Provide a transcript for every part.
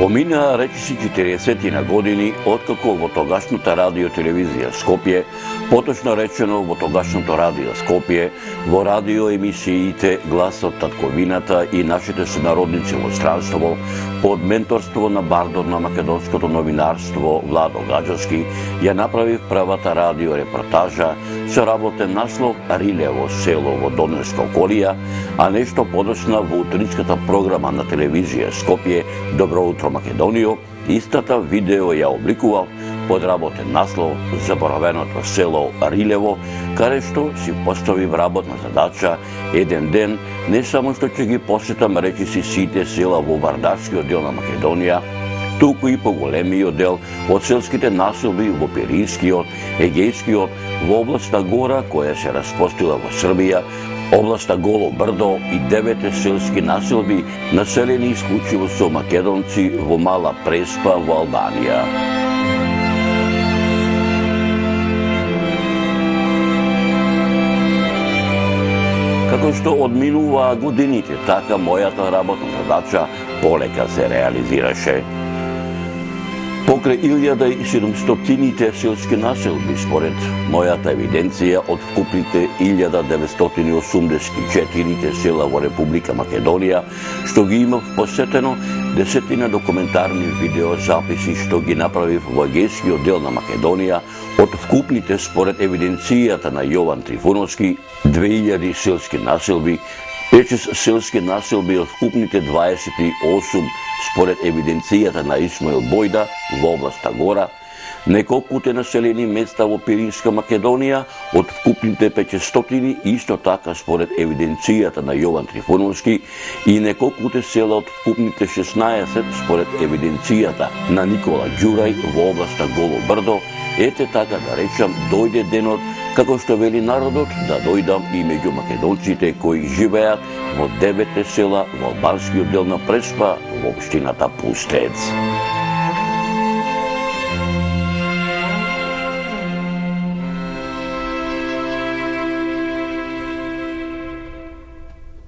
Помина речиси 40 години откако во тогашната радио-телевизија Скопје, поточно речено во тогашното радио Скопје, во радиоемисиите Гласот татковината и нашите сонародници во странство, под менторство на бардот на македонското новинарство Владо Гаджовски, ја направи првата радиорепортажа со работен наслов Рилево село во Донеска околија, а нешто подоцна во утринската програма на телевизија Скопје Добро утро Македонијо, истата видео ја обликував под работен наслов Заборавеното село Рилево, каде што си поставив работна задача еден ден не само што ќе ги посетам речиси сите села во Вардарскиот дел на Македонија, туку и поголемиот дел од селските населби во Пиринскиот, Егејскиот, во областа Гора која се распостила во Србија, областа Голо брдо и 9 селски населби населени исклучиво со македонци во Мала Преспа во Албанија. Како што одминуваа годините, така мојата работна задача полека се реализираше. Покрај 1700-тините селски населби, според мојата евиденција, од вкупните 1984 села во Република Македонија, што ги имав посетено, 10 документарни видеозаписи што ги направив во Егејскиот дел на Македонија, од вкупните според евиденцијата на Јован Трифуновски, 2000 селски населби, 5 селски населби од вкупните 28 според евиденцијата на Исмаил Бојда во областа Гора, неколкуте населени места во Пиринска Македонија од вкупните 500, исто така според евиденцијата на Јован Трифуновски, и неколкуте села од вкупните 16 според евиденцијата на Никола Ѓурај во областа Голо брдо. Ете така да речам, дојде денот, како што вели народот, да дојдам и меѓу македонците кои живеат во 9 села во албанскиот дел на Преспа во општината Пустец.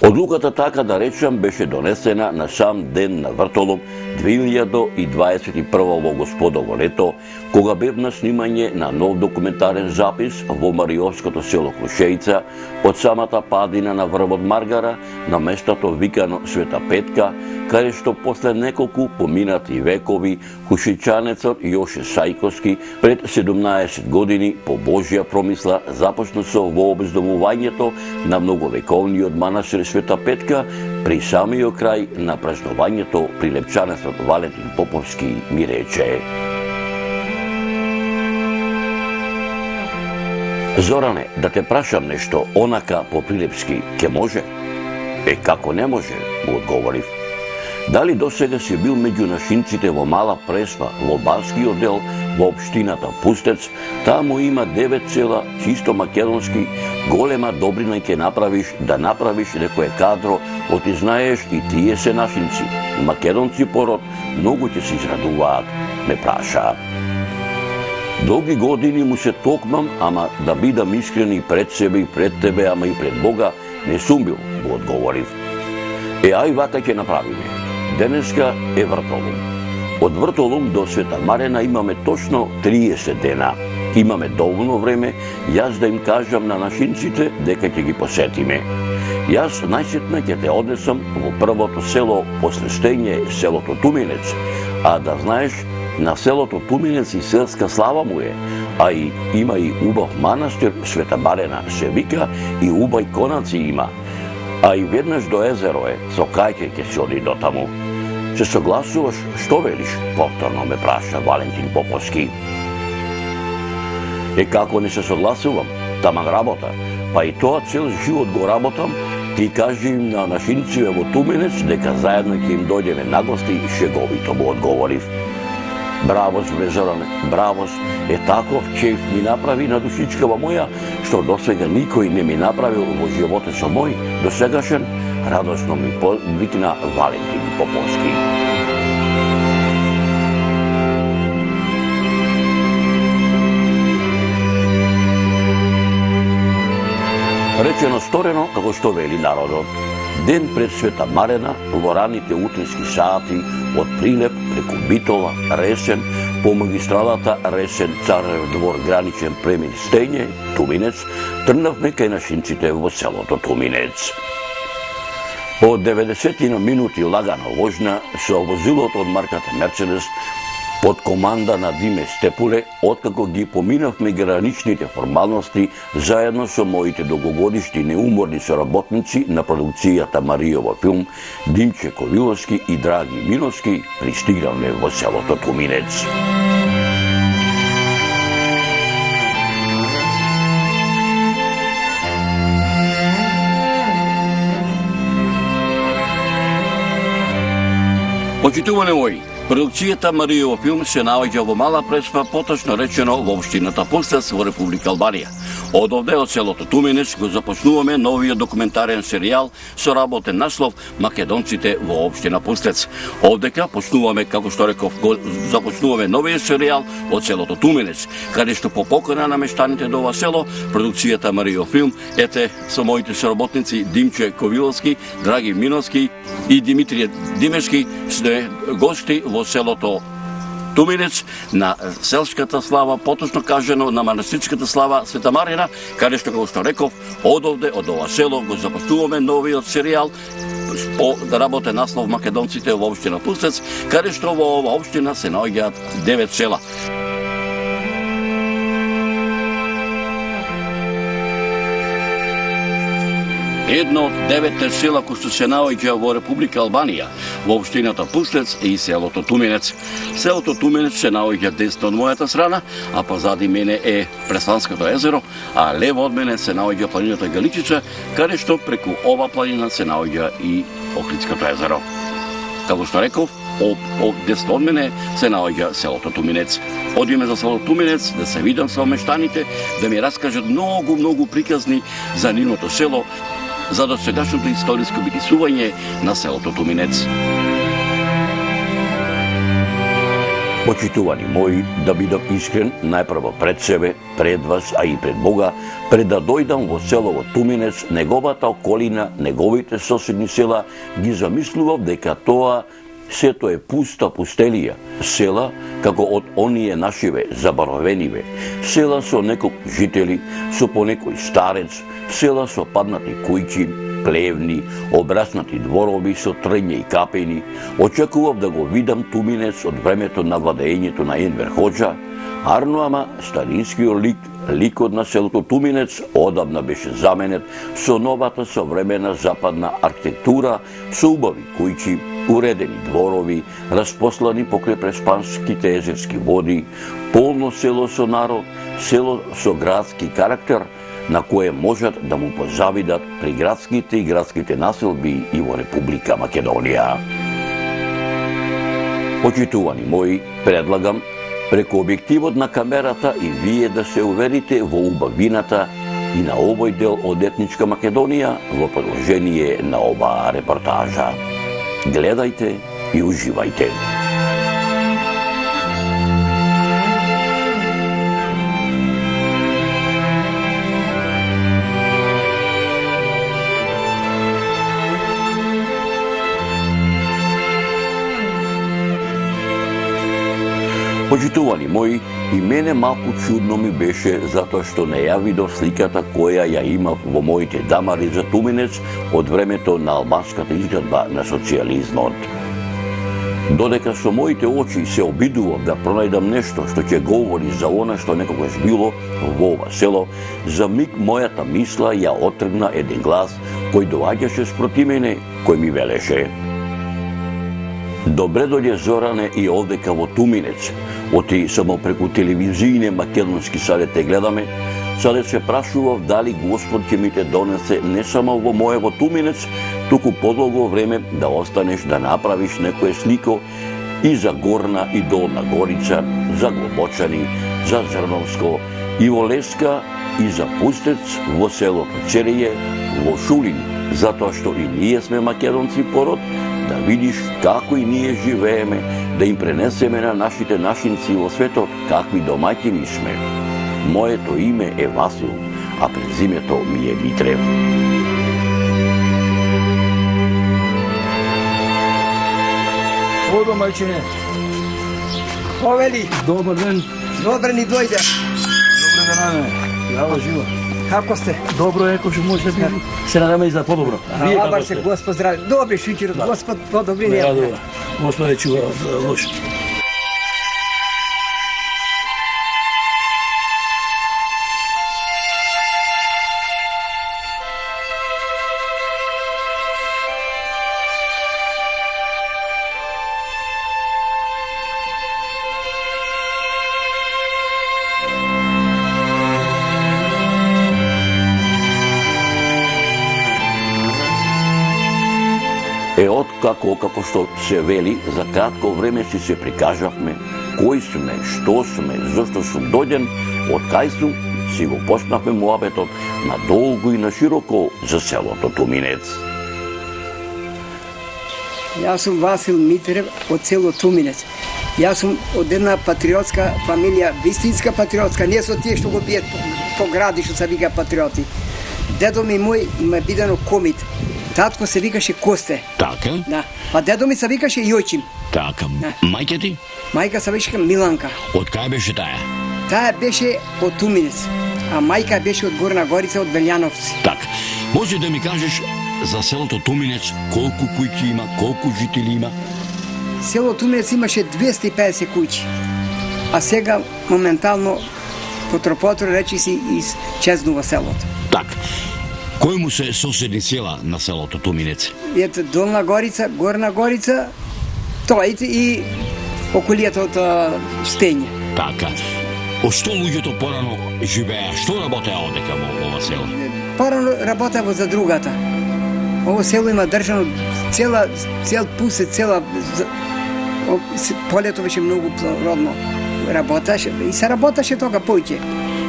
Одлуката, така да речам, беше донесена на сам ден на Вртолом 2021 во Господово лето, кога бев на снимање на нов документарен запис во Мариовското село Крушеица, од самата падина на врвот Маргара, на местото викано Света Петка, каде што после неколку поминати векови хушичанецот Јоше Сајковски пред 17 години по Божја промисла започна со вообездомувањето на многовековниот манастир Света Петка при самиот крај на празнувањето прилепчанецот Валентин Поповски ми рече: Зоране, да те прашам нешто, онака по прилепски, ке може? Како не може, му одговорив. Дали досега си бил меѓу нашинците во Мала Преспа, во албанскиот дел, во општината Пустец? Таму има 9 села, чисто македонски, голема добрина ќе направиш, да направиш некое кадро, оти знаеш и тие се нашинци. Македонци пород, многу ќе се израдуваат, ме праша. Долги години му се токмам, ама да бидам искрен и пред себе и пред тебе, ама и пред Бога, не сум бил, му одговорив. Ај вака ќе направиме. Денеска е Вртолум. Од Вртолум до Света Марена имаме точно 30 дена. Имаме доволно време јас да им кажам на нашинците дека ќе ги посетиме. Јас најсетна ќе те однесам во првото село после Стење, селото Туминец, а да знаеш, на селото Туминец и селска слава му е, а и има и убав манастир Света Марена се вика и убај конаци има. А и веднаш до езеро е, со кајке ќе се оди до таму. Се согласуваш, што велиш? Повторно ме праша Валентин Поповски. Како не се согласувам? Таман работа. Па и тоа цел живот го работам, ти кажи им на нашинците во Туминец дека заедно ќе им дојдеме на гости и шеговито му одговорив. Бравос, бре Зоране, бравос, таков чеф ми направи на душичкава моја, што досега никој не ми направил во животецот мој, досегашен, радосно ми викна Валентин Поповски. Речено сторено, како што вели народот. Ден пред Света Марена, во раните утрински сати, од Прилеп преку Битола, Ресен, по магистралата Ресен, Царев двор, граничен премин Стење, Туминец, тргнавме кај нашинците во селото Туминец. По 90 минути лагана вожна со возилото од марката Мерцедес под команда на Диме Степуле, откако ги поминавме граничните формалности заедно со моите долгогодишни неуморни соработници на продукцијата Маријова филм, Димче Ковиловски и Драги Миновски, пристигнавме во селото Туминец. Почитувани мои, продукцијата Маријова филм се наоѓа во Мала Преспа, поточно речено во општината Пустец во Република Албанија. Од овде, од селото Туминец, го започнуваме новиот документарен серијал со работен наслов Македонците во општина Пустец. Овдека почнуваме, како што реков, започнуваме новиот серијал од селото Туминец, каде што по покана на мештаните до ова село, продукцијата Маријова филм, ете со моите соработници Димче Ковиловски, Драги Миновски и Димитрije Димешки сте гости во селото Туминец на селската слава, поточно кажено на манастирската слава Света Марина, каде што, како што реков, од овде, од ова село, го започнуваме новиот серијал по работен наслов Македонците во општина Пустец, каде што во ова општина се наоѓаат 9 села. Едно од 9 села кои што се наоѓа во Република Албанија, во општината Пустец и селото Туминец. Селото Туминец се наоѓа десно од мојата страна, а позади мене е Пресланското езеро, а лево од мене се наоѓа планината Галичица, каде што преку ова планина се наоѓа и Охридското езеро. Како што реков, десно од мене се наоѓа селото Туминец. Одиме за селото Туминец да се видам со мештаните, да ми раскажат многу приказни за нивното село, за досегашното историско битисување на селото Туминец. Почитувани мои, да бидам искрен, најпрво пред себе, пред вас, а и пред Бога, пред да дојдам во селово Туминец, неговата околина, неговите соседни села, ги замислував дека тоа сето е пуста пустелија, села како од оние нашиве заборавениве, села со неколку жители, со понекој старец, села со паднати кујчи, плевни, обраснати дворови со трња и капени. Очекував да го видам Туминец од времето на владењето на Енвер Хоџа, арно ама старинскиот ликот на селото Туминец одамна беше заменет со новата современа западна архитектура, со убави кујчи, уредени дворови, распослани покрај преспанските езерски води, полно село со народ, село со градски карактер, на кое можат да му позавидат приградските и градските населби и во Република Македонија. Почитувани мои, предлагам преку објективот на камерата и вие да се уверите во убавината и на овој дел од етничка Македонија во продолжение на оваа репортажа. Гледајте и уживајте. Почитувани мои, и мене малку чудно ми беше затоа што не ја видов сликата која ја имав во моите дамари за Туминец од времето на албанската изградба на социјализмот. Додека со моите очи се обидував да пронајдам нешто што ќе говори за она што некогаш било во ова село, за миг мојата мисла ја отргна еден глас кој доаѓаше спроти мене, кој ми велеше: добре дојде Зоране и овдека во Туминец. Оти само преку телевизијне македонски саде те гледаме, саде се прашував дали Господ ќе ми те донесе не само во моево Туминец, туку подолго време да останеш да направиш некое слико и за Горна и Долна Горица, за Глобочани, за Зрновско и во Леска и за Пустец, во селото Череје, во Шулин, затоа што и ние сме македонци пород, да видиш како и ние живееме, да им пренесеме на нашите нашинци во светот какви домаќини сме. Моето име е Васил, а презимето ми е Митрев. О, домајчине. Овели, Добар ден. добре ни дојде. Добре денане. Здраво, живо. Како сте? Добро е, кој може би се надаме и за подобро. Вие Абар како се сте? Господ здрави. Добри шуќерот, Господ подобри Не не. радува. Господе чува од лошо. Откако што се вели, за кратко време се прикажавме кои сме, што сме, зашто сум дојден, од кај сум, си го почнавме муабетот на долго и на широко за селото Туминец. Јас сум Васил Митрев од село Туминец. Јас сум од една патриотска фамилија, вистинска патриотска, не со тие што го бијат по гради што се вика патриоти. Дедо ми мој има бидено комит. Татко се викаше Косте. Така, Да. А дедо ми се викаше Јојчим. така. Мајка ти? Мајка се викаше Миланка. Од кај беше таа? Таа беше од Туминец, а мајка беше од Горна Горица, од Белјановци. Така. Може да ми кажеш за селото Туминец колку куќи има, колку жители има? Село Туминец имаше 250 куќи, а сега моментално потропотро речи си исчезнува селото. Така. Кои му се соседни села на селото Туминец? Ето Долна Горица, Горна Горица, тоа и околијата од Стење. Така. Од што луѓето порано живеа? Што работеа одека во ова село? Порано работеа во задругата. Ово село има држано цел пусет, полето беше многу плодно. Работеше и се работеше тога поќе.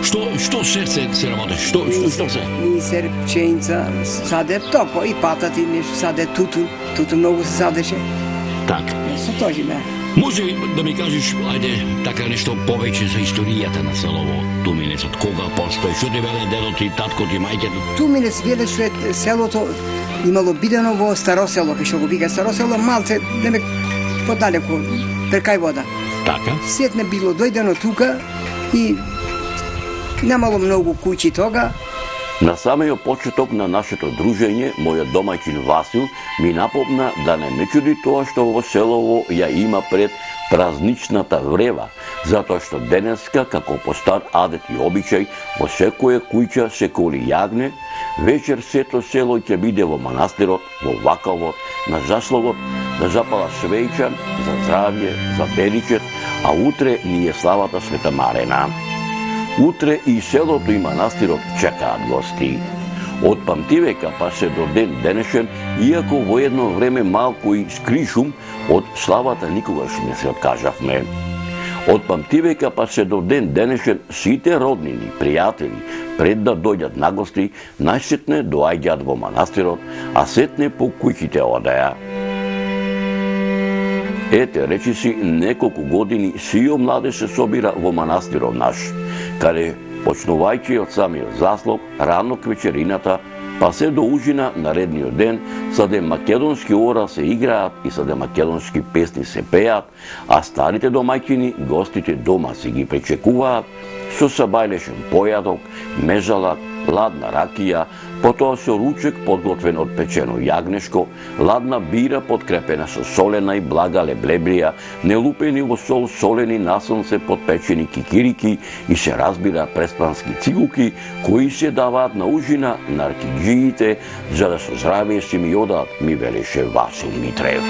Што се работеше? Што се? Мисер, пченица, саде топо и патати, нешто саде тутун многу се садеше. Така. Со тоа живеа. Може ли да ми кажеш, ајде, така нешто повеќе за историјата на селово Туминец, од кога постои, што ти веле дедот и таткот и мајкето? Туминец веле што е селото имало бидено во Старо село, кај што го вика Старо село, малце, немек подалеку, прекај вода. Така? Сетне било дојдено тука и немало многу куќи тога. На самиот почеток на нашето дружење, мојот домаќин Васил ми напомна да не чуди тоа што во селово ја има пред празничната врева, затоа што денеска, како по стар адет и обичај, во секоја куќа се коли јагне, вечер сето село ќе биде во манастирот, во вакалот, на засловот, да запала свеќа за здравје, за беричет, а утре ни е славата Света Марена. Утре и селото и манастирот чекаат гости. Од памтивека па се до ден денешен, иако во едно време малку и скришум, од славата никогаш не се откажавме. Од памтивека па се до ден денешен, сите роднини, пријатели, пред да дојдат на гости, најсетне доаѓаат во манастирот, а сетне по куќите одеа. Ете, речи си, неколку години сио младе се собира во манастиров наш, каде, почнувајќи од самиот заслов, рано к вечерината, па се до ужина наредниот ден, саде македонски ора се играат и саде македонски песни се пеат, а старите домаќини, гостите дома си ги пречекуваат со сабајлешен појадок, межалак, ладна ракија, потоа со ручек подготвен од печено јагнешко, ладна бира подкрепена со солена и блага леблебрија, нелупени во сол солени на сонце подпечени кикирики и се разбира преспански цигулки, кои се даваат на ужина на аркиджиите, за да со здравие си ми одат, ми велеше Васил Митрев.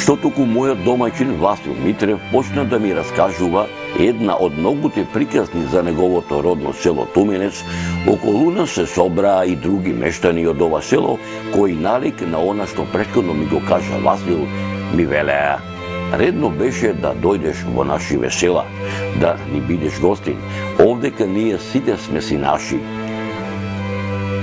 Што туку мојот домаќин Васил Митрев почна да ми раскажува една од многуте приказни за неговото родно село Туминец, околу нас се собраа и други мештани од ова село, кои налик на она што претходно ми го кажа Васил, ми велеа: редно беше да дојдеш во нашиве села, да ни бидеш гостин, овдека ние сите сме си наши.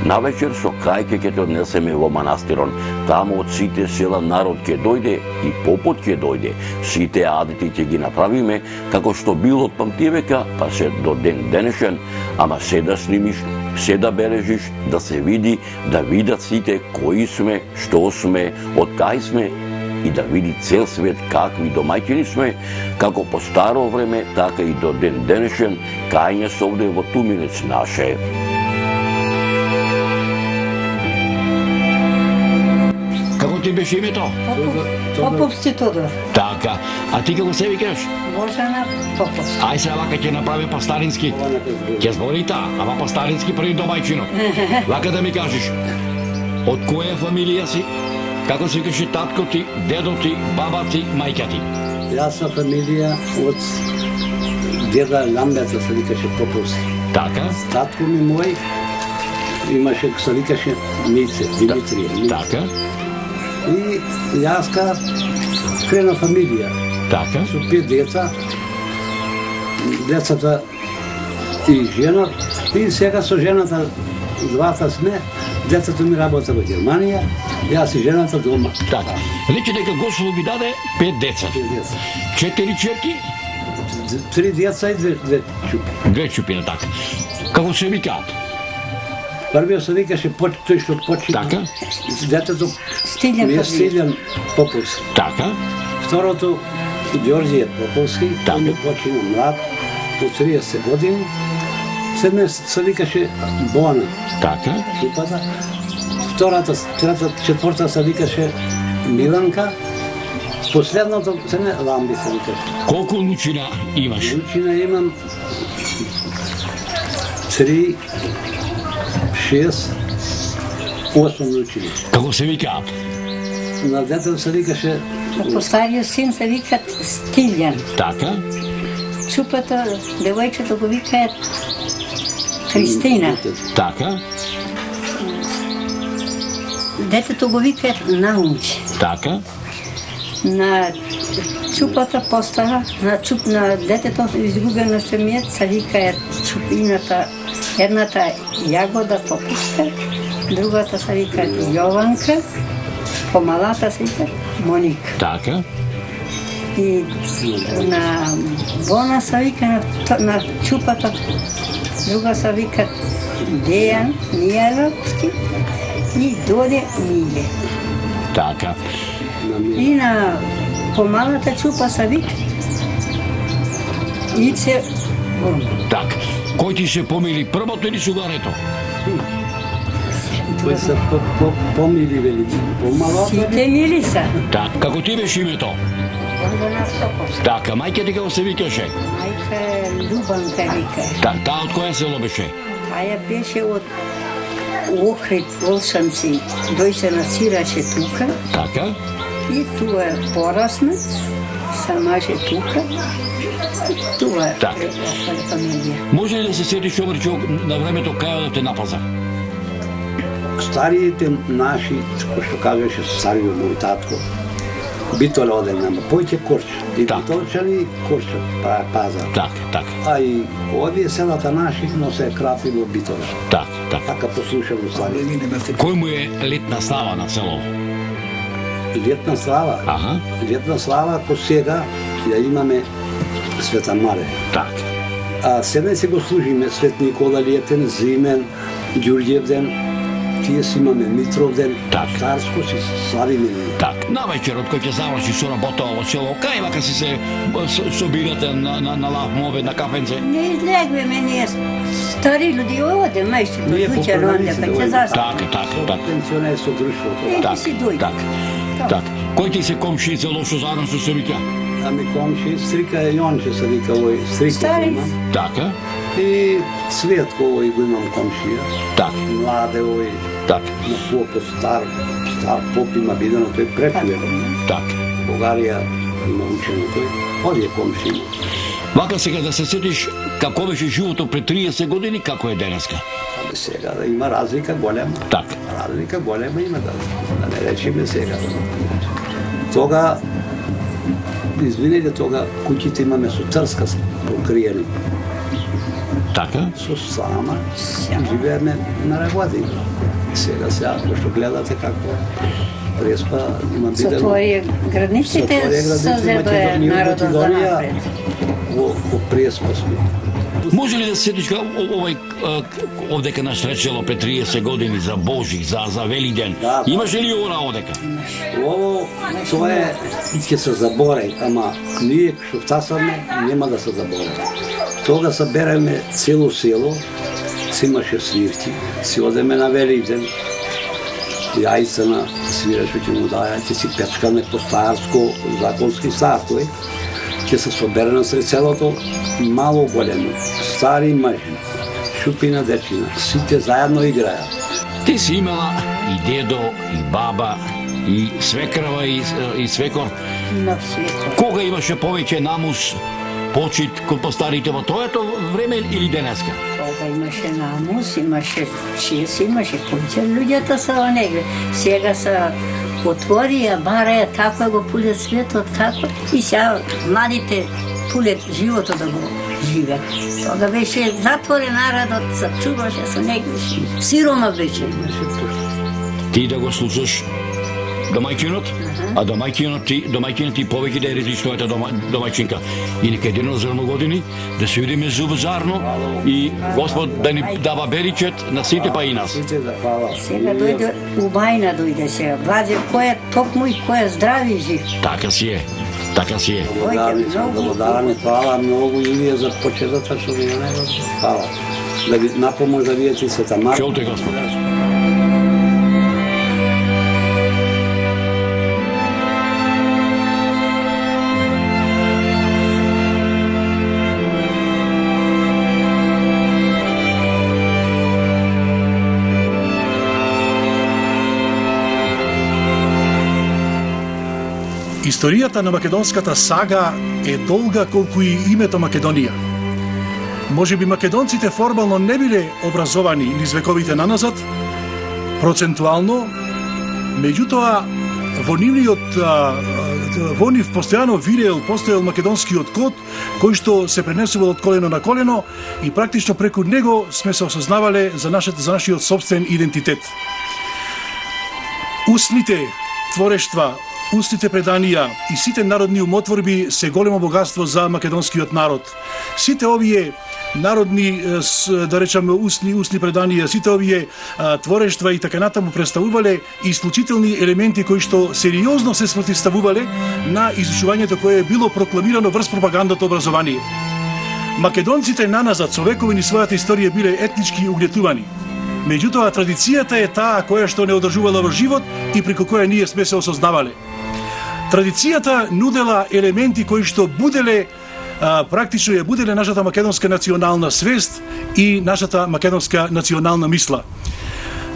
Навечер со кајке ќе те однесеме во манастирон. Таму од сите села народ ќе дојде и попот ќе дојде. Сите адити ќе ги направиме како што било од памтивека, па се до ден денешен, ама се да снимиш, се да бележиш, да се види, да видат сите кои сме, што сме, од кај сме и да види цел свет какви домаќини сме, како по старо време, така и до ден денешен, кај се овде во Туминец наше. Како ти беше името? Поповски Тодор. Така. А ти како се викаш? Божана Поповски. Ај се вака ќе направи по старински. Ќе збори та, ама по старински први домајчинот. Вака да ми кажеш. Од која фамилија си? Како се викаше татко ти, дедо ти, баба ти, мајка ти? Јас сум фамилија од деда Ламбеца, се викаше Поповски. Така? Татко ми мој имаше, се викаше Мице, Димитрија. Така? И јаска крена фамилија. Така? Со 5 деца. Децата и жена. И сега со жената двата сме. Децата ми работа во Германија, јас и жената дома. Така. Рече дека Господ ви даде 5 деца. 5 деца. 4 черки, 3 деца и 2 чупи. 2 чупина, така. Како се викаат? Првиот се викаше тој што почина. Така? Детето Стилјан ми е Поповски. Стилјан Поповски. Така? Второто Ѓорѓе Поповски, Така. тој ми почина млад, до 30 години. Седме се викаше Бона, Така? чупата. Втората, трета, четврта се викаше Миланка. Последното седме Ламби се викаше. Колку лучина имаш? Лучина имам 3, 6, 8 лучини. Како се викаат? На детето се викаше По стариот син се викат Стилјан. Така? Чупата, девојчето го викаат Кристина. Така? Детето го викаат Наумче. Така? На чупата постара, на детето изгубено семијат се викаат чупината, едната Јагода Поповска, другата се викаат Јованка, помалата се викаат Моника. Така? И на Бона се вика на чупата, друга се вика Дејан Мијаловски и Доде Миле. Така? И на помалата чупа се вика Ице Бона. Така. Кој ти се помили првото или сугарето? кои се помили велики. Помалото Сите мили са. Така, како ти беше името? Богдана Поповска. Така, мајка ти како се викаше? Мајка е Любанка вика. Таа од која село беше? Таа беше од Охрид, Волшанци. Дој се насираше тука Така? и туа порасна, самаше тука. Това е Така. фамилија. Може ли да се сетиш обрчок на времето кај да те напаза? стариите наши, кој што кажеше стариот мој татко, Битоле оден нама, појќе Корча. И Так. Битолчани Корча пазар. Така, така, А и овие селата наши носе крапи во Битоле. така, така. Така послушам стариите. Кој му е летна слава на село? Летна слава. Аха, Летна слава, ко сега ја имаме Света Маре. така. А сега се го служиме Свет Никола летен, зимен, Ѓурѓев ден, тие си имаме Митров ден, Так. Царско си славиме. Так, на вечерот кој ќе заврши со работа во село, кај вака си се собирате на лав мове, на кафенце? Не излегваме ние стари люди оде, мајшите Ние до куќа поправени ронде, се па дојдеме. ќе застане. Така, така, така. Пенсионер со друштвото. Е, Так, ти си дојде. так, так. Кој ти се комшица лошо заран со се вика? Ами комши, стрика Јонче се вика овој, стрика Старец. имам. Така, И Светко овој го имам комшија. така, Младе овој, така, на попе стар поп има бидено, тој пречуе. така. Бугарија има учено тој, овие комши има. Вака сега да се сетиш како беше животот пред 30 години, како е денеска. Абе сега да има разлика голема. Така, Разлика голема има да не речеме сега. Тога, извинете, тога куќите имаме со трска покриени, така, со слама, и живееме на работи. сега, пошто гледате како Преспа има Со бидено... твои границите се зебе народот за напред. Во Преспа сме. Може ли да се сетиш овдека насречело пред 30 години за Божик, за Велиден? Да. Имаше ли ова овдека? Ово, тоа ќе се заборави, ама ние што тасаме нема да се заборави. Тога събереме цело село, си имаше свирки, си одеме на Велиден, јајца на свирачо ќе му дајате, си печкаме по старско, законски сартови, ќе се собере на сред селото мало големо, стари мъжи, шупина дечина, сите заедно играят. Ти си имала и дедо, и баба, и свекрава, и свекор. На свекор. Кога имаше повеќе намус, почит кон постарите во тоето време или денеска? Тога имаше намус, имаше чист, имаше куќа. Луѓето се онега. Сега се отворија, бараја, како го пулет светот, како и сега младите пулет животот да го живеат. Тога беше затворен народот, се чуваше, се негаше. Сирома беше. Ти да го слушаш домајчинот, а домајчинот ти повеќе да е различната домајчинка. И нека едно за години да се видиме зуб зарно и Господ да ни дава беричет на сите па и нас. Сега дојде убајна дојде сега. Владе кој е токму и кој е здрав и жив. Така си е. Така си е. Благодараме, хвала многу и вие за почетата што ви хвала. Да ви напомож да видите Света Марка. Чул те Господ. Историјата на македонската сага е долга колку и името Македонија. Може би македонците формално не биле образовани низ вековите наназад, процентуално, меѓутоа во нив постојано постоел македонскиот код, кој што се пренесувал од колено на колено и практично преку него сме се осознавале за нашиот собствен идентитет. Устните творештва, устните преданија и сите народни умотворби се големо богатство за македонскиот народ. Сите овие народни, да речеме, устни преданија, сите овие творештва и така натаму представувале исклучителни елементи кои што сериозно се спротивставувале на изучувањето кое е било прокламирано врз пропагандата образование. Македонците наназад со векови низ својата историја биле етнички угнетувани. Меѓутоа, традицијата е таа која што не одржувала во живот и преку која ние сме се осознавале. Традицијата нудела елементи кои што буделе, практично ја буделе нашата македонска национална свест и нашата македонска национална мисла.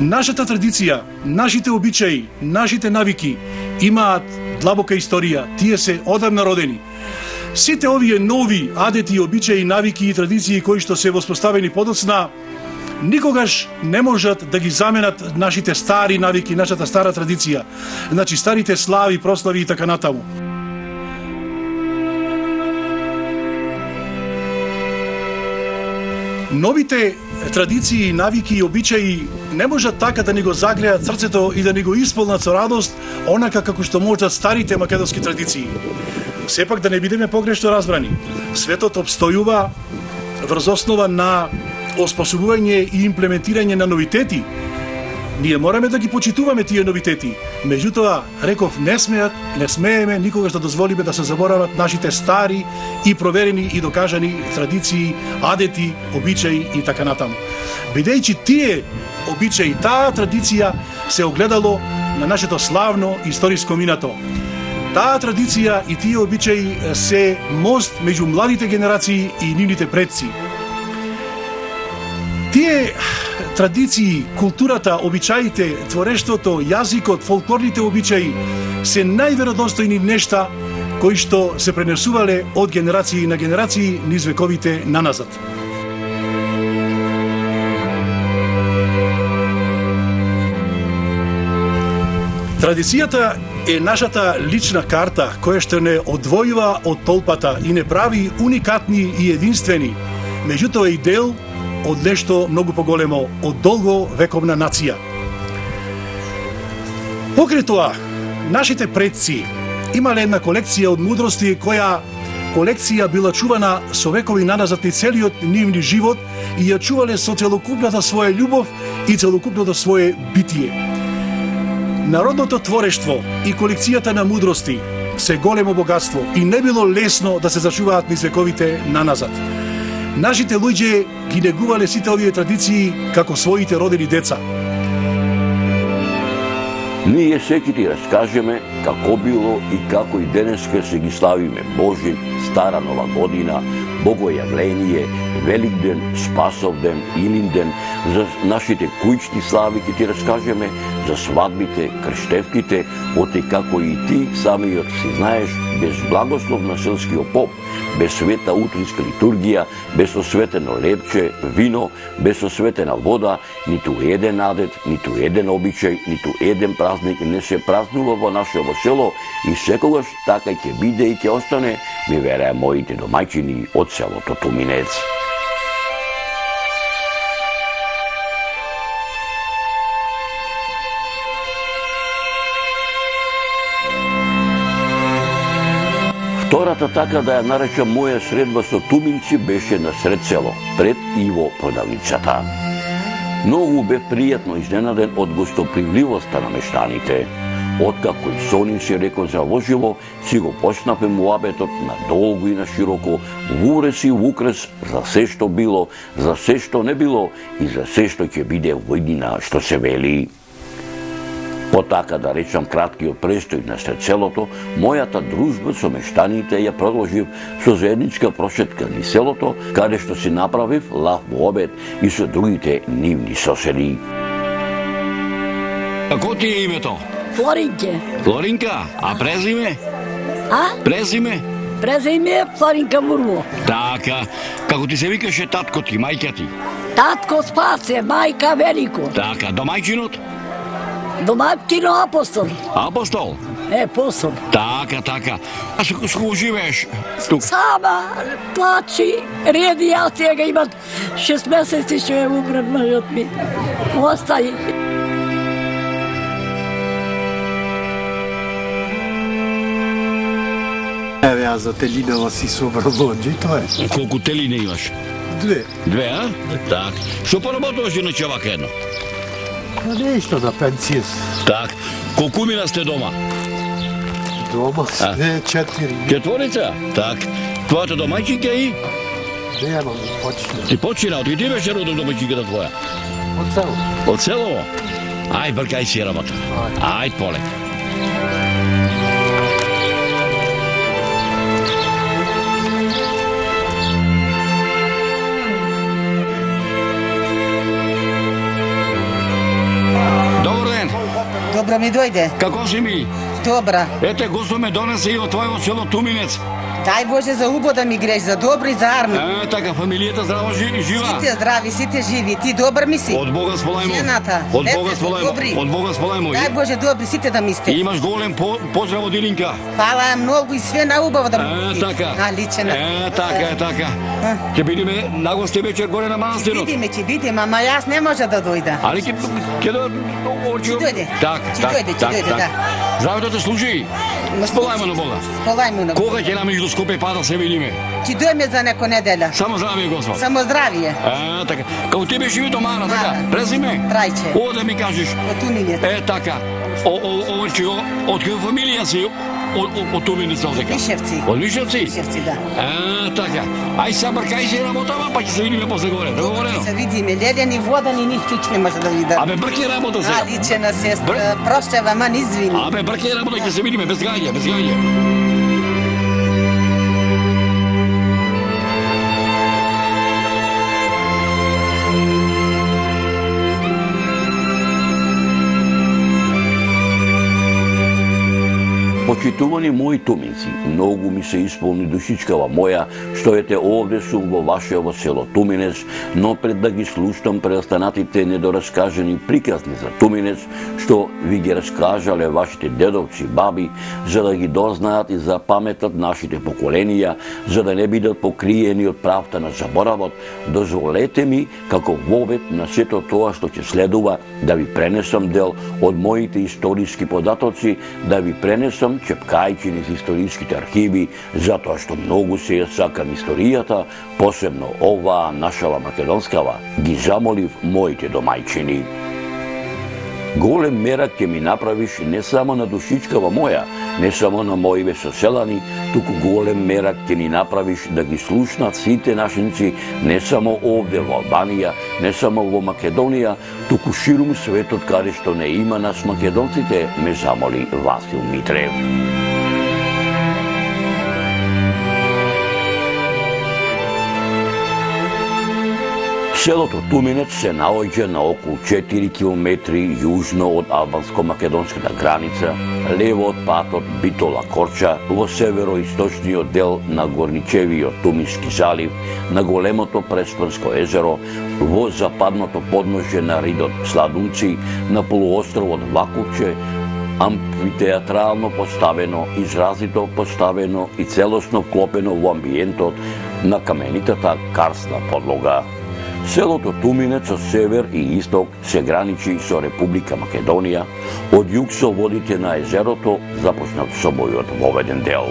Нашата традиција, нашите обичаи, нашите навики имаат длабока историја, тие се одамна родени. Сите овие нови адети, обичаи, навики и традиции кои што се воспоставени подоцна, никогаш не можат да ги заменат нашите стари навики, нашата стара традиција. Значи старите слави, прослави и така натаму. Новите традиции, навики и обичаи не можат така да ни го загреат срцето и да ни го исполнат со радост, онака како што можат старите македонски традиции. Сепак да не бидеме погрешно разбрани. Светот обстојува врз основа на оспособување и имплементирање на новитети. Ние мораме да ги почитуваме тие новитети. Меѓутоа, реков, не смееме никогаш да дозволиме да се заборават нашите стари и проверени и докажани традиции, адети, обичаи и така натаму. Бидејќи тие обичаи, таа традиција се огледало на нашето славно историско минато. Таа традиција и тие обичаи се мост меѓу младите генерации и нивните предци. Тие традиции, културата, обичаите, творештвото, јазикот, фолклорните обичаи се најверодостојни нешта кои што се пренесувале од генерации на генерации низ вековите наназад. Традицијата е нашата лична карта која што не одвојува од толпата и не прави уникатни и единствени, меѓутоа и дел од нешто многу поголемо, од долго вековна нација. Покрај тоа, нашите предци имале една колекција од мудрости која колекција била чувана со векови наназад и целиот нивни живот и ја чувале со целокупната своја љубов и целокупното свое битие. Народното творештво и колекцијата на мудрости се големо богатство и не било лесно да се зачуваат низ вековите наназад. Нашите луѓе ги негувале сите овие традиции како своите родени деца. Ние секи ти раскажеме како било и како и денеска се ги славиме Божи, Стара Нова година, Богојавление, Великден, Спасовден, Илинден, за нашите кујчни слави ќе ти раскажеме, за свадбите, крштевките, оти како и ти самиот си знаеш, без благослов на селскиот поп, без света утринска литургија, без осветено лепче, вино, без осветена вода, ниту еден адет, ниту еден обичај, ниту еден празник не се празнува во нашето село и секогаш така ќе биде и ќе остане, ми вереа моите домаќини од селото Туминец. Втората така да ја наречам моја средба со Туминци беше на сред село, пред Иво продавницата. Многу бев пријатно изненаден од гостопривливоста на мештаните. Откако и со нив се рекол заложило, си го почнапе муабетот на долго и на широко, вурес и вукрес, за се што било, за се што не било и за се што ќе биде во иднина што се вели. Потака да речам краткиот престој на сред селото, мојата дружба со мештаните ја продолжив со заедничка прошетка низ селото, каде што си направив лав во обед и со другите нивни соседи. Како ти е името? Флоринке. Флоринка, а презиме? Презиме? Презиме е Флоринка Мурво. Така, како ти се викаше татко ти, мајка ти? Татко Спасе, мајка Велико. Така, домајчинот? Домаќино Апостол. Апостол? Апостол. Така. А со кој живееш тук? Сама, плачи, реди, јас сега имат 6 месеци што е умрен мажот ми. Остај. Еве, аз за телинава си со врлонџи, тоа е. Колку телине имаш? 2. 2, а? Так. Што поработуваш иначе вака едно? Нешто на пенсија. Так. Колку мина сте дома? Дома сме 4. Четворица? Так. Твојата домаќинка и? Немам, почна. Ти почина, ти беше родом домаќинката твоја? Од село. Од село? Ај, бркај си работа. Ајд полека. Добро ми дојде. Како си ми? Добра. Ете, госто ме донесе и од твојот село Туминец. Дај Боже за убо да ми греш, за добро и за арно. Така, фамилијата здраво жива. Сите здрави, сите живи. Ти добар ми си. Од Бога сполајмо. Жената. Од Бога сполајмо. Од Бога сполајмо. Дај Боже добри, сите да ми сте. Имаш голем поздрав од Илинка. Фала многу и све наубаво да ми така. Наличена. Така. Ќе бидеме на гости вечер горе на манастирот. Ќе бидеме, ама јас не може да дојда. Али ќе дојде. Така. Да. Здравето те служи. Сполајмо на Бога. Сполајмо на Бога. Кога ќе намиш до Скопје па да се видиме? Ќе дојме за некоја неделја. Само здравие, Господ. Само здравие. Така. Како ти беше името Мара, така? Презиме? Трајче. О, да ми кажеш. Од Туминец. Така. Од која фамилија си? Од Туминец, така? Мишевци. Од Мишевци? Мишевци, да. Така. Ај са бркај си работава, па ќе се видиме после горе. Договорено? Се видиме. Лелени водани ништо не може да видам. Абе, бркај работа сега. Наличена сестра. Прощава, ман извини. Абе, бркај работа, ќе се видиме без гаѓа, без гаѓа. Почитувани мои туминци, многу ми се исполни душичкава моја, што ете овде сум во вашево село Туминец, но пред да ги слушнам преостанатите недораскажени приказни за Туминец, што ви ги раскажале вашите дедовци, баби, за да ги дознаат и запаметат нашите поколенија, за да не бидат покриени од правта на заборавот, дозволете ми, како вовет на сето тоа што ќе следува, да ви пренесам дел од моите историски податоци, да ви пренесам чепкајќи низ историските архиви, затоа што многу се ја сакам историјата, посебно оваа нашава македонскава, ги замолив моите домајчини. Голем мерак ќе ми направиш не само на душичкава моја, не само на моиве соселани, туку голем мерак ќе ни направиш да ги слушнат сите нашинци, не само овде во Албанија, не само во Македонија, туку ширум светот каде што не има нас македонците, ме замоли Васил Митрев. Селото Туминец се наоѓа на околу 4 километри јужно од албанско-македонската граница, лево од патот Битола-Корча, во североисточниот дел на Горничевиот Тумински залив, на големото Преспанско езеро, во западното подножје на ридот Сладунци, на полуостровот Вакувче, амфитеатрално поставено, изразито поставено и целосно вклопено во амбиентот на каменитата карстна подлога. Селото Туминец од север и исток се граничи со Република Македонија, од југ со водите на езерото, започнат со мојот воведен дел.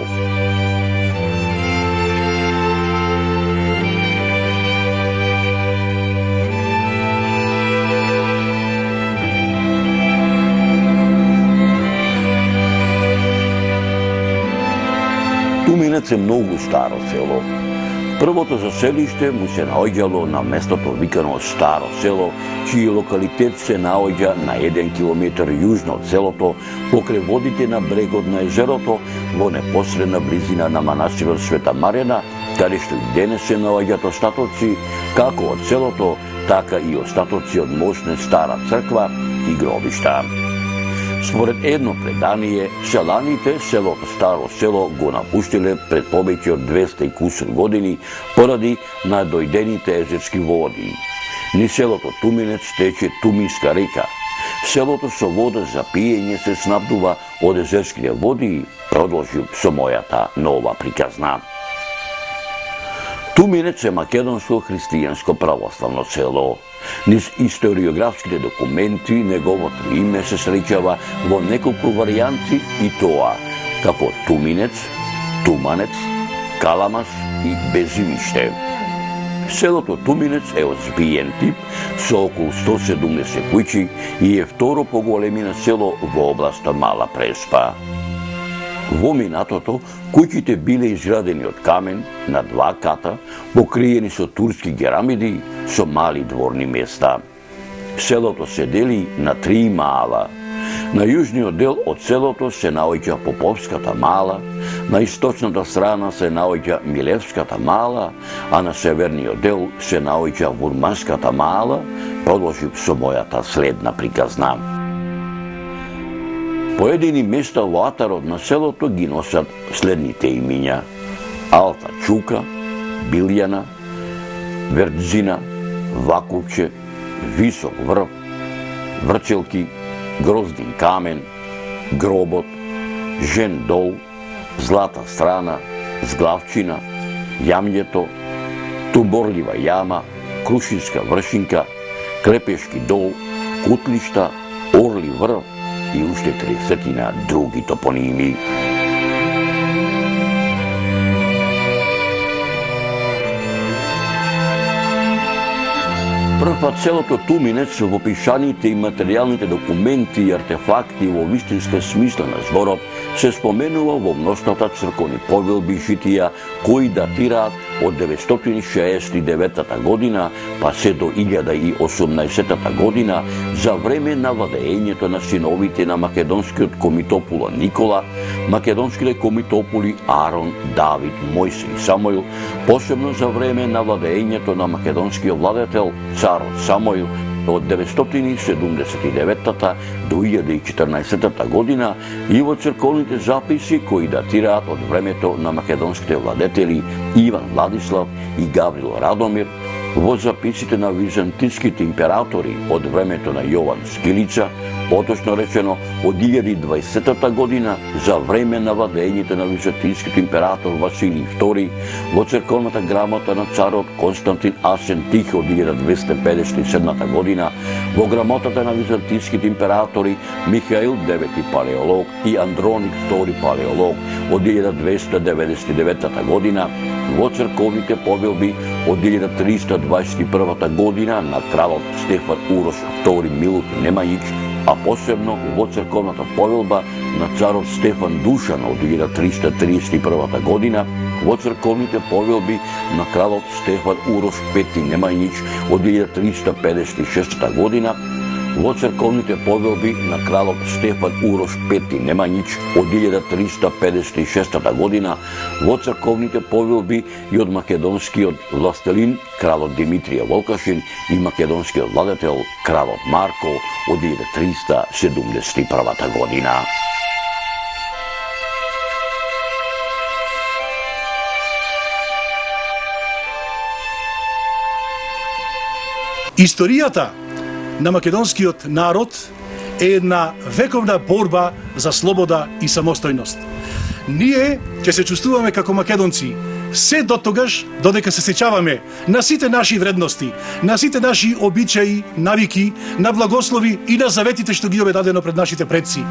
Туминец е многу старо село. Првото заселиште му се наоѓало на местото викано Старо село, чиј локалитет се наоѓа на 1 километар јужно од селото, покрај водите на брегот на езерото, во непосредна близина на манастирот Света Марина, каде што и денес се наоѓаат остатоци како од селото, така и остатоци од мощна стара црква и гробишта. Според едно предание, селаните селото Старо село го напуштиле пред повеќе од 200 и кусур години поради надојдените езерски води. Низ селото Туминец тече Туминска река. Селото со вода за пиење се снабдува од езерските води, продолжи со мојата нова приказна. Туминец е македонско христијанско православно село. Низ историографските документи неговото име се среќава во неколку варијанти и тоа како Туминец, Туманец, Каламас и Безивиште. Селото Туминец е од збиен тип со околу 170 куќи и е второ по големина село во областа Мала Преспа. Во минатото, куќите биле изградени од камен на 2 ката, покриени со турски керамиди со мали дворни места. Селото се дели на 3 маала. На јужниот дел од селото се наоѓа Поповската мала, на источната страна се наоѓа Милевската мала, а на северниот дел се наоѓа Вурманската мала, продолжи со мојата следна приказна. Поедини места во атарот на селото ги носат следните имиња: Алта Чука, Билјана, Вердзина, Вакувче, Висок врв, Врчелки, Гроздин камен, Гробот, Жен дол, Злата страна, Зглавчина, Јамњето, Туборлива јама, Крушинска вршинка, Клепешки дол, Кутлишта, Орли врв и уште 30 други топоними. Првпат селото Туминец во пишаните и материјалните документи и артефакти во вистинска смисла на зборот се споменува во мноштвата црковни повелби и житија кои датираат од 969 година па се до 1018 година за време на владеењето на синовите на македонскиот комитопула Никола, македонските комитополи Арон, Давид, Мојсе и Самоил, посебно за време на владеењето на македонскиот владетел царот Самоил Од 979 до 1014 година и во црковните записи кои датираат од времето на македонските владетели Иван Владислав и Гаврил Радомир, во записите на византиските императори од времето на Јован Скилица, поточно речено од 1020 година за време на владењето на византискиот император Василий II, во црковната грамота на царот Константин Асен Тих од 1257 година, во грамотата на византиските императори Михаил IX Палеолог и Андроник II Палеолог од 1299 година, во црковните повелби од 1321 година на кралот Стефан Урош II Милут Немањич, а посебно во црковната повелба на царот Стефан Душан од 1331 година, во црковните повелби на кралот Стефан Урош V Немањич од 1356 година, во црковните повелби на кралот Стефан Урош V Немањич од 1356 година, во црковните повелби и од македонскиот властелин кралот Димитрije Волкашин и македонскиот владетел кралот Марко од 1371 година. Историјата на македонскиот народ е една вековна борба за слобода и самостојност. Ние ќе се чувствуваме како македонци се до тогаш додека се сеќаваме на сите наши вредности, на сите наши обичаи, навики, на благослови и на заветите што ги бе дадено пред нашите предци.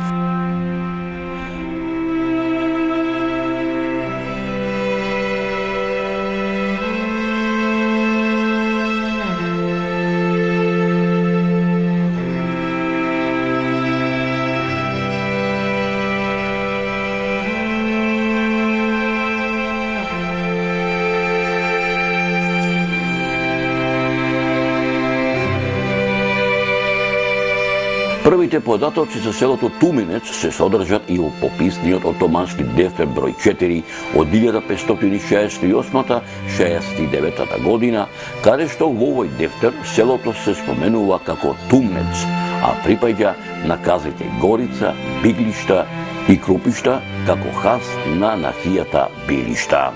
Првите податоци за селото Туминец се содржат и во пописниот отомански дефтер број 4 од 1568-69 година, каде што во овој дефтер селото се споменува како Тумнец, а припаѓа на казите Горица, Биглишта и Крупишта како хас на нахијата Билишта.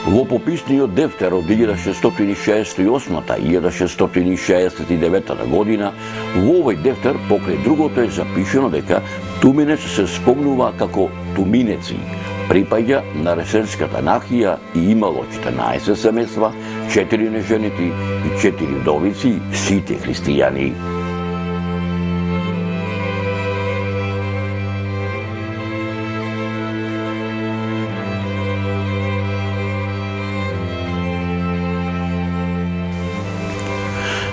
Во пописниот дефтер од 1668-1669 година, во овој дефтер покрај другото е запишено дека Туминец се спомнува како Туминеци, припаѓа на Ресенската нахија и имало 14 семејства, 4 неженети и 4 вдовици, сите христијани.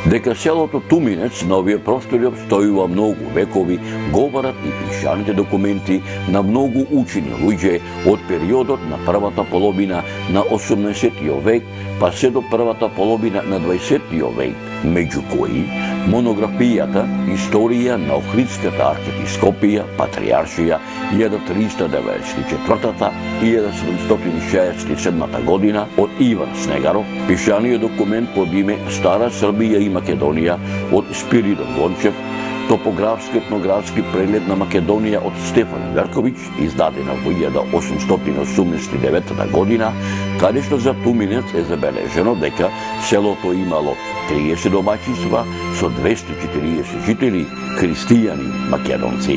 Дека селото Туминец на овие простори обстојува многу векови, говорат и пишаните документи на многу учени луѓе од периодот на првата половина на 18 век па се до првата половина на 20 век, меѓу кои монографијата Историја на Охридската архиепископија, патриаршија 1394 и 1767 година од Иван Снегаров, пишаниот документ под име Стара Србија и Македонија од Спиридон Гончев, топографски етнографски преглед на Македонија од Стефан Верковиќ, издадена во 1889 година, каде што за Туминец е забележено дека селото имало 30 домаќинства со 240 жители, христијани македонци.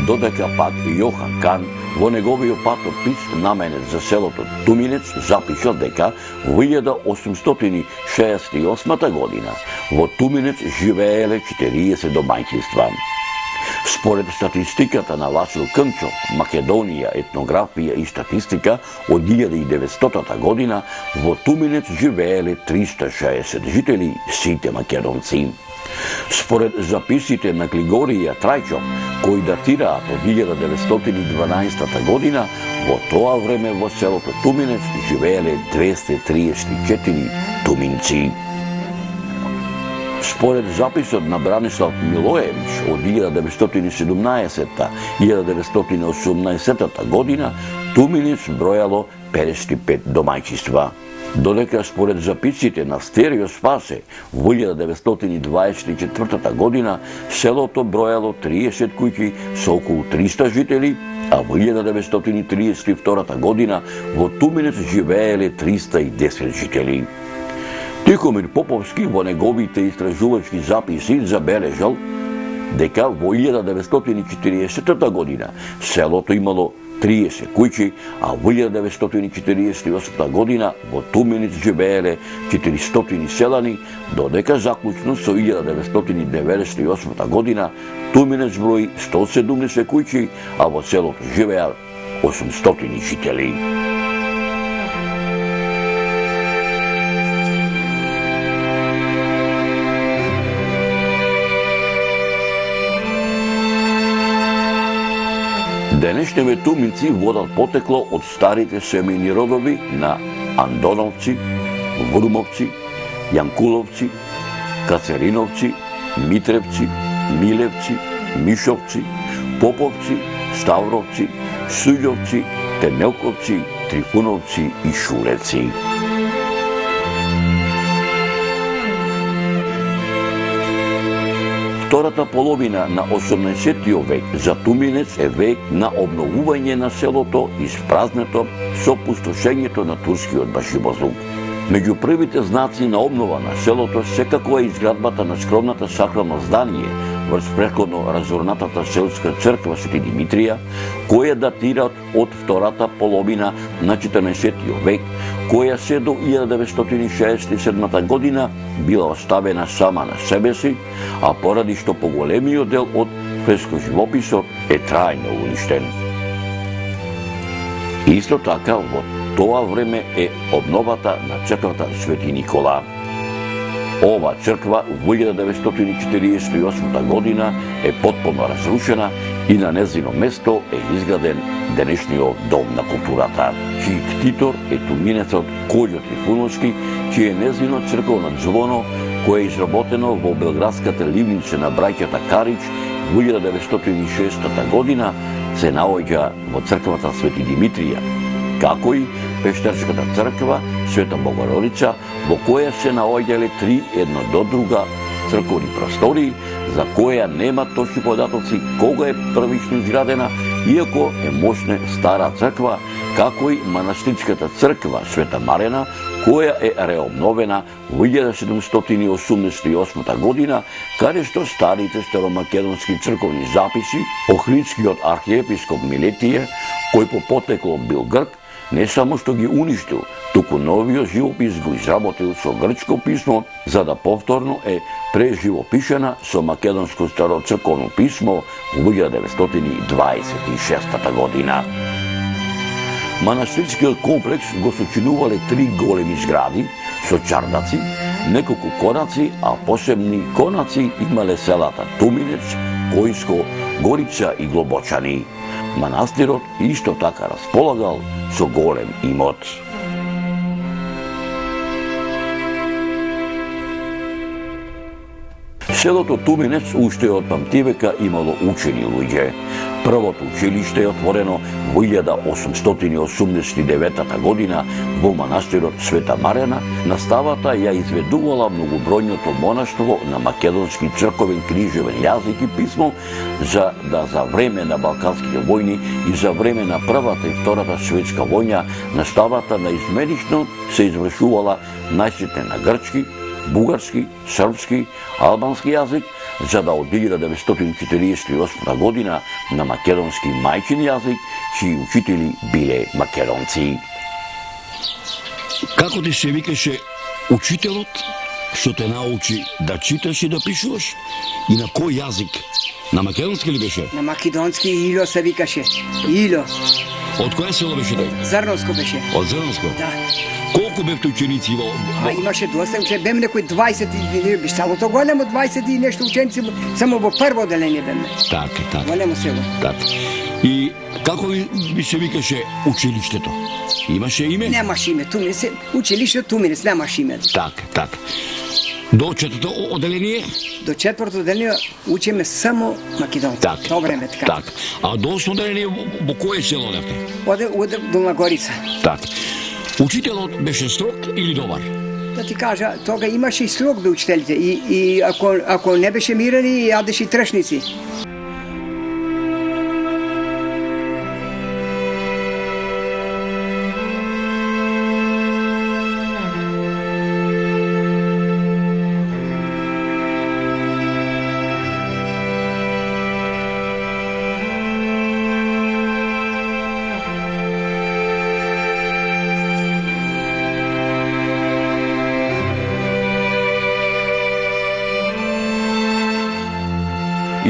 Додека пак Јохан Кан во неговиот патопис наменет за селото Туминец запишал дека во 1868 година во Туминец живееле 40 домаќинства. Според статистиката на Васил Кънчов, Македонија, етнографија и статистика од 1900 година, во Туминец живееле 360 жители, сите македонци. Според записите на Глигорија Трајчов, кои датираат од 1912 година, во тоа време во селото Туминец живееле 234 туминци. Според записот на Бранислав Милоевиќ од 1917-1918 година, Туминец бројало 55 домаќинства. Додека според записите на Стерио Спасе во 1924 година селото бројало 30 куќи со околу 300 жители, а во 1932 година во Туминец живееле 310 жители. Тихомир Поповски во неговите истражувачки записи забележал дека во 1940 година селото имало 30 куќи, а во 1948 година во Туминец живееле 400 селани, додека заклучно со 1998 година Туминец брои 170 куќи, а во селото живеа 800 жители. Денешните туминци водат потекло од старите семејни родови на Андоновци, Врумовци, Јанкуловци, Кацериновци, Митревци, Милевци, Мишовци, Поповци, Ставровци, Суѓовци, Темелковци, Трифуновци и Шуреци. Втората половина на 18 век за Туминец е век на обновување на селото испразнето со пустошењето на турскиот башибозлук. Меѓу првите знаци на обнова на селото секако е изградбата на скромната сакрално здание врз претходно разорнатата селска црква Свети Димитрија, која датира од втората половина на 14 век, која се до 1967 година била оставена сама на себе си, а поради што поголемиот дел од фрескоживописот е трајно уништен. Исто така во тоа време е обновата на црквата Свети Никола. Ова црква во 1948 година е потполно разрушена и на незино место е изграден денешниот Дом на културата, чиј ктитор е туминецот Кољо Трифуновски, чиј е незино црковно звоно, кое е изработено во белградската ливница на браќата Карич во 1906 година, се наоѓа во црквата Свети Димитрија, како и пештерската црква Света Богородица, во која се наоѓале три едно до друга црковни простори, за која нема точни податоци кога е првично изградена, иако е мощна стара црква, како и манастирската црква Света Марена, која е реобновена во 1788 година, каде што старите старомакедонски црковни записи, Охридскиот архиепископ Милетије, кој по потекло бил грк, не само што ги уништил, туку новиот живопис го изработил со грчко писмо, за да повторно е преживопишена со македонско старо црковно писмо во 1926 година. Манастирскиот комплекс го сочинувале три големи згради со чардаци, неколку конаци, а посебни конаци имале селата Туминец, Којско, Горица и Глобочани. Манастирот исто така располагал со голем имот. Селото Туминец уште од памтивека имало учени луѓе. Првото училиште е отворено во 1889 година во манастирот Света Марена. Наставата ја изведувала многобројното монаштво на македонски црковен книжевен јазик и писмо, за време на Балканските војни и за време на Првата и Втората светска војна наставата наизменично се извршувала најсетне на грчки, бугарски, српски, албански јазик, за да од 1948 година на македонски мајчин јазик, чии учители биле македонци. Како ти се викаше учителот што те научи да читаш и да пишуваш? И на кој јазик? На македонски ли беше? На македонски Ило се викаше. Ило. Од која село беше тој? Зрновско беше. Од Зрновско? Да. Колку бевте ученици во... Имаше доста ученици, бем некои 20 и би селото големо, 20 и нешто ученици, само во прво оделение беме. Така. Големо село. Така. И како би се викаше училиштето? Имаше име? Немаше име, Туминец, училиште Туминец, немаше име. Така. До четврто оделение? До четврто оделение учиме само македонци. Так. То време така. Так. А до осмо оделение во кое село одевте? Оде Долна Горица. Так. Учителот беше строг или добар? Да ти кажа, тога имаше и строг бе учителите и ако не беше мирени, јадеше и трешници.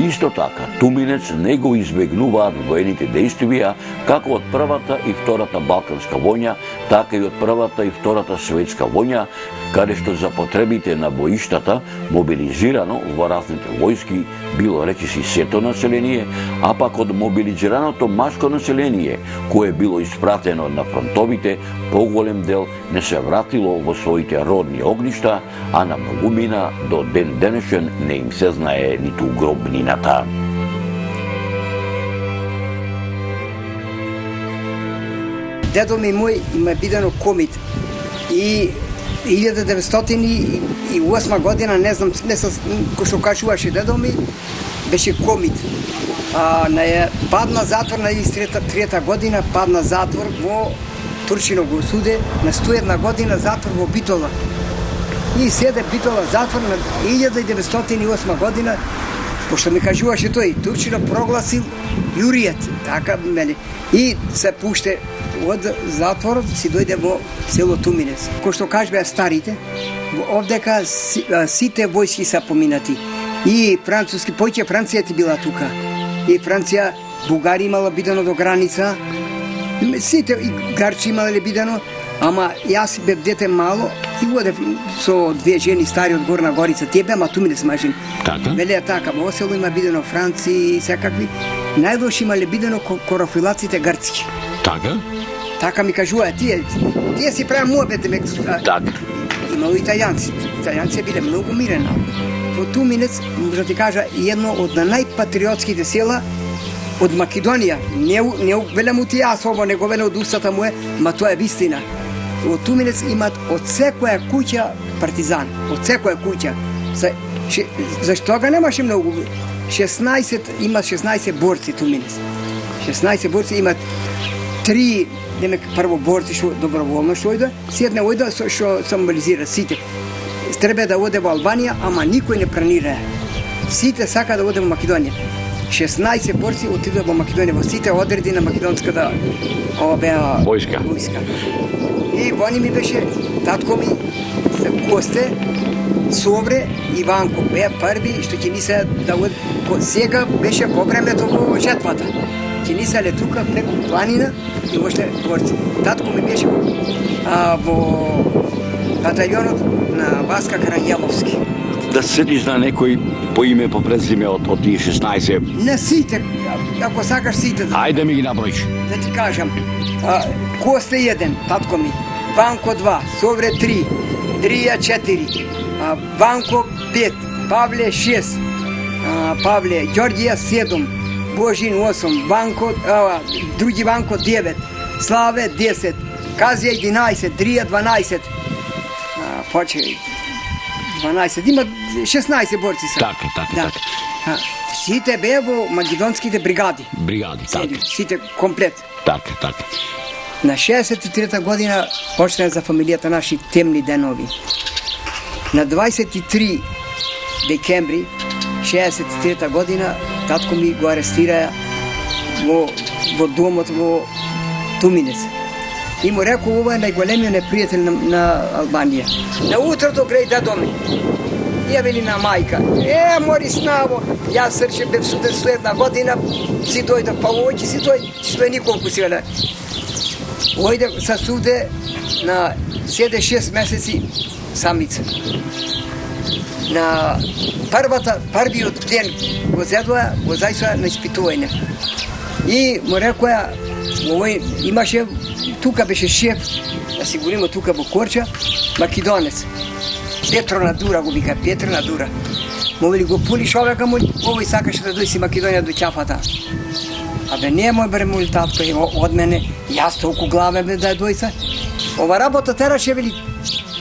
Исто така, Туминец не го избегнуваат воените действија како од Првата и Втората Балканска војна, така и од Првата и Втората Светска војна, каде што за потребите на боиштата мобилизирано во разните војски било речиси сето население, а пак од мобилизираното машко население, кое било испратено на фронтовите, поголем дел не се вратило во своите родни огништа, а на многумина до ден денешен не им се знае ниту гробнината. Дедо ми мој има бидено комит и 1908 година, не знам, кој што кажуваше дедо ми, беше комит. Падна затвор на 1933 година, падна затвор во Турчино го суде, на 101 година затвор во Битола. И седе Битола затвор на 1908 година, пошто ми кажуваше тој, Турчино прогласил јуријат, така мели. И се пуште од затворот, си дојде во село Туминец. Кој што кажбеа старите, овдека сите војски са поминати. И француски, поќе Франција ти била тука. И Франција, Бугари имала бидено до граница, сите и Гарчи имале бидено, ама јас бев дете мало и одев со две жени стари од Горна Горица. Тие беа Туминец мажин. Така? Велеа така, во село има бидено Франци и секакви. Најлоши имале бидено корофилаците грцки. Така? Така ми кажуваат, тие си прават муабет, Так. имало италијанци. Италијанци биле многу мирени. Во Туминец, може да ти кажа, едно од најпатриотските села од Македонија. Не велам ти јас ово, не го велам од устата му ма тоа е вистина. Во Туминец имат од секоја куќа партизан, од секоја куќа. Зашто тога немаше многу. 16 борци Туминец. 16 борци имат 3 прво борци што доброволно што ојде, седне ојде што символизира сите. Треба да оде во Албанија, ама никој не планира. Сите сака да оде во Македонија. 16 борци отидоа во Македонија, во сите одреди на македонската војска. И вони ми беше татко ми, Косте, Совре, Иванко беа први што ќе ни се да оде. Сега беше по времето во жетвата. Ќе ни се тука преку планина и уште борци. Татко ми беше во батальонот на Васка Карањеловски. Да се сетиш на некој по име, по презиме од тие 16? Не сите, ако сакаш сите. Ајде ми ги наброиш. Да ти кажам, Косте 1, татко ми, Ванко 2, Совре 3, Дрија 4, Ванко 5, Павле 6, Павле Ѓорѓија 7, Божин 8, Ванко, други Ванко 9, Славе 10, Казија 11, Дрија 12, поче 12, има 16 борци са. Така. Сите беа во македонските бригади. Бригади, така. Сите комплет. Така. На 63-та година почна за фамилијата наши темни денови. На 23 декември 63-та година татко ми го арестира во домот во Туминец. И му рекол, ова е најголемиот непријател на Албанија. На утрото греј дедо ми. Ја вели на мајка, Морис Наво, јас срче бев суден 101 година, си дојдов, па ојќи си дојде николку си веле. Ојде са суде на 7-6 месеци самица. На првиот ден го зедоа, го зајсоа на испитување. И му рекоа, овој имаше, тука беше шеф, да си го има тука во Корча, македонец. Петрона дура го вика, Петрона дура. Му вели го пули човека му, овој сакаше да дојси Македонија до ќафата. Абе немој бре му татко, од мене, јас толку главе бе да дојса. Ова работа тераше вели.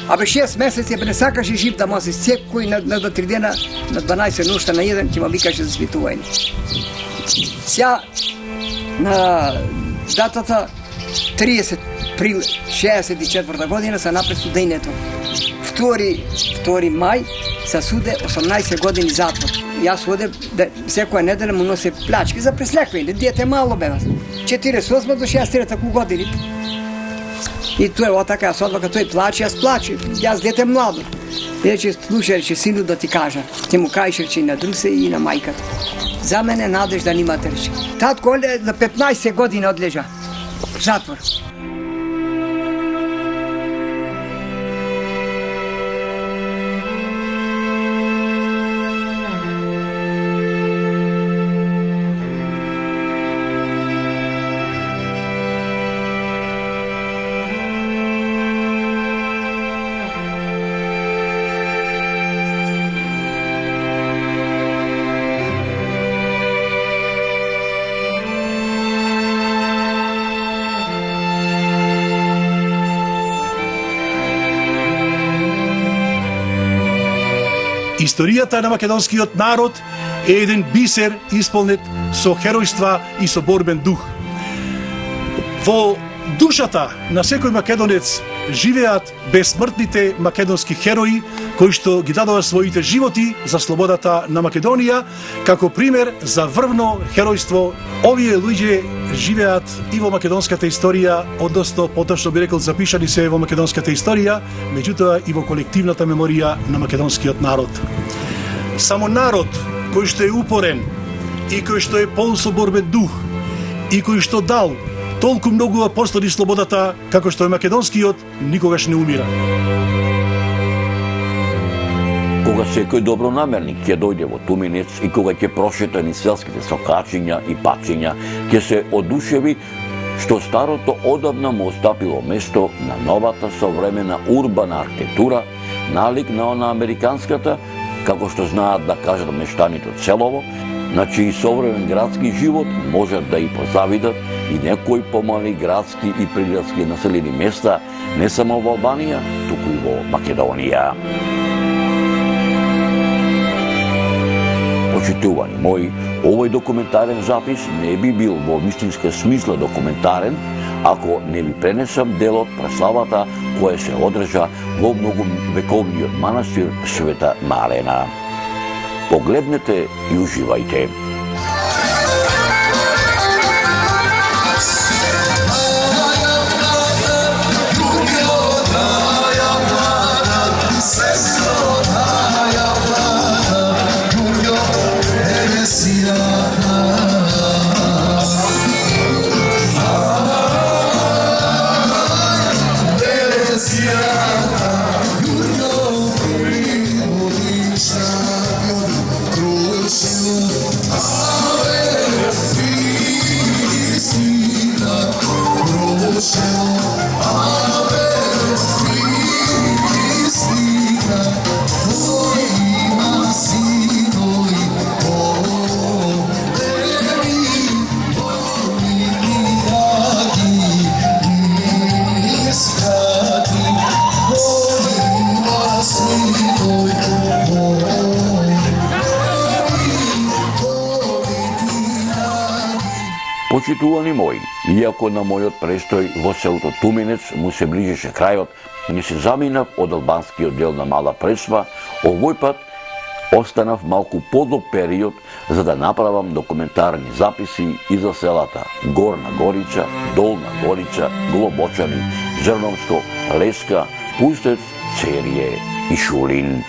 Абе 6 месеци бе не сакаше жив да му се секој на 3 дена, на 12 ношта на 1 ќе му викаше за свитување. Сега на датата 30 април 64 година се напред судењето. 2 мај се суде 18 години затвор. Јас одев да секоја неделя му носе плачки за преследување. Дете мало бе. 48 до 63 години. И тоа е така, јас одва кога тој плаче, јас плаче. Јас дете младо. Рече, слушај, рече, сину да ти кажа. Ти му кажеш, рече, и на друсе и на мајката. За мене надежда нимате, рече. Татко на 15 години одлежа. Затвор. Историјата на македонскиот народ е еден бисер исполнет со херојства и со борбен дух. Во душата на секој македонец живеат бесмртните македонски херои кои што ги дадоа своите животи за слободата на Македонија како пример за врвно херојство. Овие луѓе живеат и во македонската историја, односно поточно би рекол запишани се во македонската историја, меѓутоа и во колективната меморија на македонскиот народ. Само народ кој што е упорен и кој што е полн со борбен дух и кој што дал толку многу апостоли слободата како што е македонскиот, никогаш не умира. Кога секој добронамерник ќе дојде во Туминец и кога ќе прошета низ селските сокачиња и пачиња, ќе се одушеви што старото одавна му остапило место на новата современа урбана архитектура, налик на она американската, како што знаат да кажат мештаните од селово, на чиј современ градски живот можат да и позавидат и некои помали градски и приградски населени места не само во Албанија, туку и во Македонија. Почитувани мои, овој документарен запис не би бил во вистинска смисла документарен ако не ви пренесам дел од прославата која се одржа во многовековниот манастир Света Марена. Погледнете и уживајте. Почитувани мои, иако на мојот престој во селото Туминец му се ближеше крајот, не се заминав од албанскиот дел на Мала Пресва, овој пат останав малку подолг период за да направам документарни записи и за селата Горна Горича, Долна Горича, Глобочани, Зрновско, Леска, Пустец, Церје и Шулин.